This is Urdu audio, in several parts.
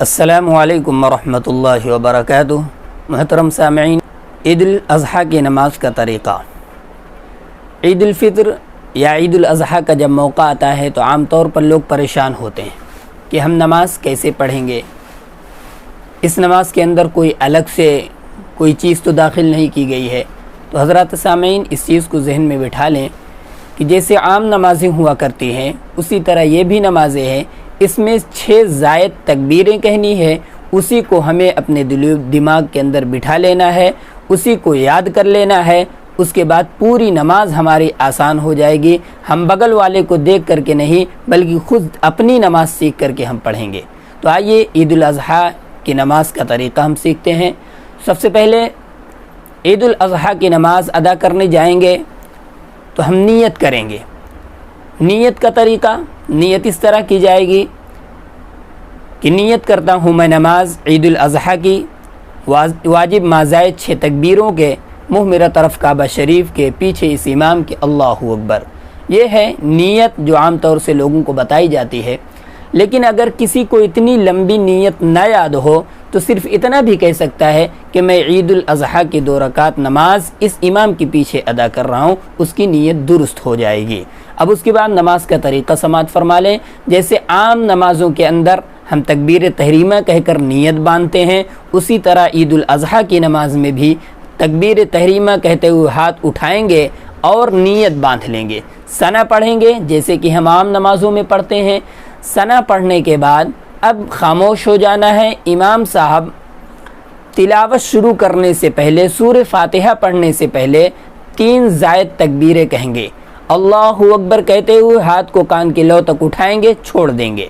السلام علیکم ورحمۃ اللہ وبرکاتہ۔ محترم سامعین، عید الاضحیٰ کی نماز کا طریقہ۔ عید الفطر یا عید الاضحیٰ کا جب موقع آتا ہے تو عام طور پر لوگ پریشان ہوتے ہیں کہ ہم نماز کیسے پڑھیں گے۔ اس نماز کے اندر کوئی الگ سے کوئی چیز تو داخل نہیں کی گئی ہے، تو حضرات سامعین اس چیز کو ذہن میں بٹھا لیں کہ جیسے عام نمازیں ہوا کرتی ہیں اسی طرح یہ بھی نمازیں ہیں۔ اس میں 6 زائد تکبیریں کہنی ہے، اسی کو ہمیں اپنے دماغ کے اندر بٹھا لینا ہے، اسی کو یاد کر لینا ہے۔ اس کے بعد پوری نماز ہماری آسان ہو جائے گی۔ ہم بغل والے کو دیکھ کر کے نہیں بلکہ خود اپنی نماز سیکھ کر کے ہم پڑھیں گے۔ تو آئیے عید الاضحیٰ کی نماز کا طریقہ ہم سیکھتے ہیں۔ سب سے پہلے عید الاضحیٰ کی نماز ادا کرنے جائیں گے تو ہم نیت کریں گے۔ نیت کا طریقہ، نیت اس طرح کی جائے گی کہ نیت کرتا ہوں میں نماز عید الاضحیٰ کی واجب مازائد 6 تکبیروں کے، منہ میرا طرف کعبہ شریف کے، پیچھے اس امام کے اللہ اکبر۔ یہ ہے نیت جو عام طور سے لوگوں کو بتائی جاتی ہے۔ لیکن اگر کسی کو اتنی لمبی نیت نہ یاد ہو تو صرف اتنا بھی کہہ سکتا ہے کہ میں عید الاضحیٰ کی 2 رکعت نماز اس امام کے پیچھے ادا کر رہا ہوں، اس کی نیت درست ہو جائے گی۔ اب اس کے بعد نماز کا طریقہ سماعت فرما لیں۔ جیسے عام نمازوں کے اندر ہم تکبیر تحریمہ کہہ کر نیت باندھتے ہیں، اسی طرح عید الاضحیٰ کی نماز میں بھی تکبیر تحریمہ کہتے ہوئے ہاتھ اٹھائیں گے اور نیت باندھ لیں گے۔ ثنا پڑھیں گے جیسے کہ ہم عام نمازوں میں پڑھتے ہیں۔ ثنا پڑھنے کے بعد اب خاموش ہو جانا ہے۔ امام صاحب تلاوت شروع کرنے سے پہلے، سورہ فاتحہ پڑھنے سے پہلے 3 زائد تکبیریں کہیں گے۔ اللہ اکبر کہتے ہوئے ہاتھ کو کان کے لو تک اٹھائیں گے، چھوڑ دیں گے۔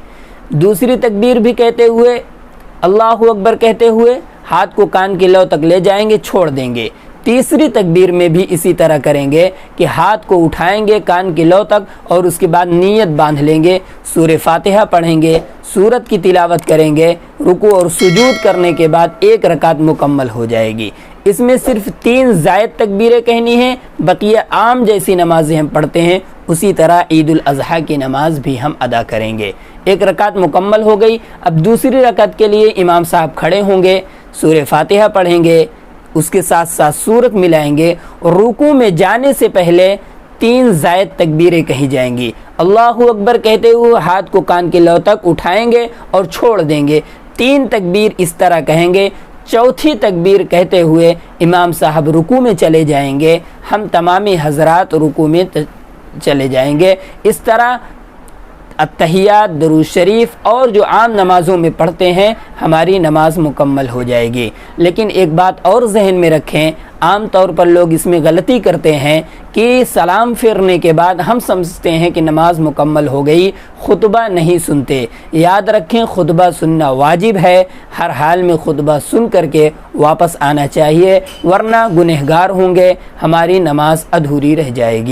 دوسری تکبیر بھی کہتے ہوئے اللہ اکبر کہتے ہوئے ہاتھ کو کان کے لو تک لے جائیں گے، چھوڑ دیں گے۔ تیسری تکبیر میں بھی اسی طرح کریں گے کہ ہاتھ کو اٹھائیں گے کان کے لو تک اور اس کے بعد نیت باندھ لیں گے، سورہ فاتحہ پڑھیں گے، سورت کی تلاوت کریں گے، رکوع اور سجود کرنے کے بعد 1 رکعت مکمل ہو جائے گی۔ اس میں صرف 3 زائد تکبیریں کہنی ہیں، بقیہ عام جیسی نمازیں ہم پڑھتے ہیں اسی طرح عید الاضحیٰ کی نماز بھی ہم ادا کریں گے۔ 1 رکعت مکمل ہو گئی۔ اب دوسری رکعت کے لیے امام صاحب کھڑے ہوں گے، سورہ فاتحہ پڑھیں گے، اس کے ساتھ ساتھ سورت ملائیں گے اور رکوع میں جانے سے پہلے 3 زائد تکبیریں کہی جائیں گی۔ اللہ اکبر کہتے ہوئے ہاتھ کو کان کے لو تک اٹھائیں گے اور چھوڑ دیں گے۔ 3 تکبیر اس طرح کہیں گے۔ چوتھی تکبیر کہتے ہوئے امام صاحب رکوع میں چلے جائیں گے، ہم تمامی حضرات رکوع میں چلے جائیں گے۔ اس طرح التحیات، درود شریف اور جو عام نمازوں میں پڑھتے ہیں ہماری نماز مکمل ہو جائے گی۔ لیکن ایک بات اور ذہن میں رکھیں، عام طور پر لوگ اس میں غلطی کرتے ہیں کہ سلام پھیرنے کے بعد ہم سمجھتے ہیں کہ نماز مکمل ہو گئی، خطبہ نہیں سنتے۔ یاد رکھیں خطبہ سننا واجب ہے، ہر حال میں خطبہ سن کر کے واپس آنا چاہیے، ورنہ گنہگار ہوں گے، ہماری نماز ادھوری رہ جائے گی۔